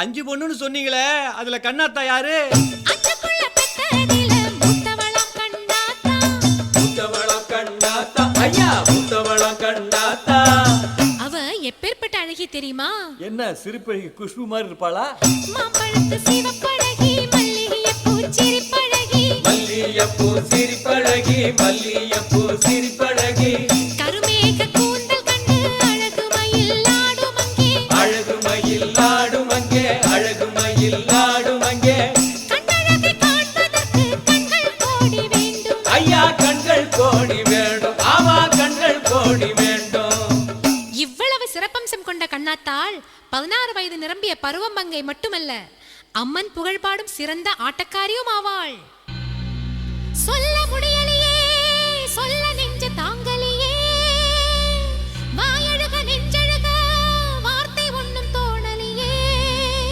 5 பொண்ணுன்னு சொன்னீங்களே அதுல கண்ணாத்தா யாரு? அஞ்சுக்குள்ள பெத்ததில மூத்தவளாம் கண்ணாத்தா. மூத்தவளாம் கண்ணாத்தா ஐயா மூத்தவளாம் கண்ணாத்தா. அவ எப்பேற்பட்ட அழகி தெரியுமா? என்ன சிரிப்பழகி குஷ்பு மாதிரி இருப்பாளா? மாம்பழத்து சிவப்பழகி மல்லிகைப்பூ சிரிப்பழகி. மல்லிகைப்பூ சிரிப்பழகி மல்லிகைப்பூ சிரிப்பழகி. கருமேக கூந்தல் கண்டு அழகு மயில் ஆடும் அங்கே. அழகு மயில் ஆடும் அங்கே அழகு மயில் ஆடும் அங்கே. கண்ணழகை காண்பதற்கு கண்கள் கோடி வேண்டும். ஐயா கண்கள் கோடி வேண்டும் ஆமா கண்கள் கோடி வேண்டும். இவ்வளவு சிறப்பம்சம் கொண்ட கண்ணாத்தாள் 16 வயது நிரம்பிய பருவமங்கை மட்டுமல்ல, அம்மன் புகழ்பாடும் சிறந்த ஆட்டக்காரியும் ஆவாள். சொல்ல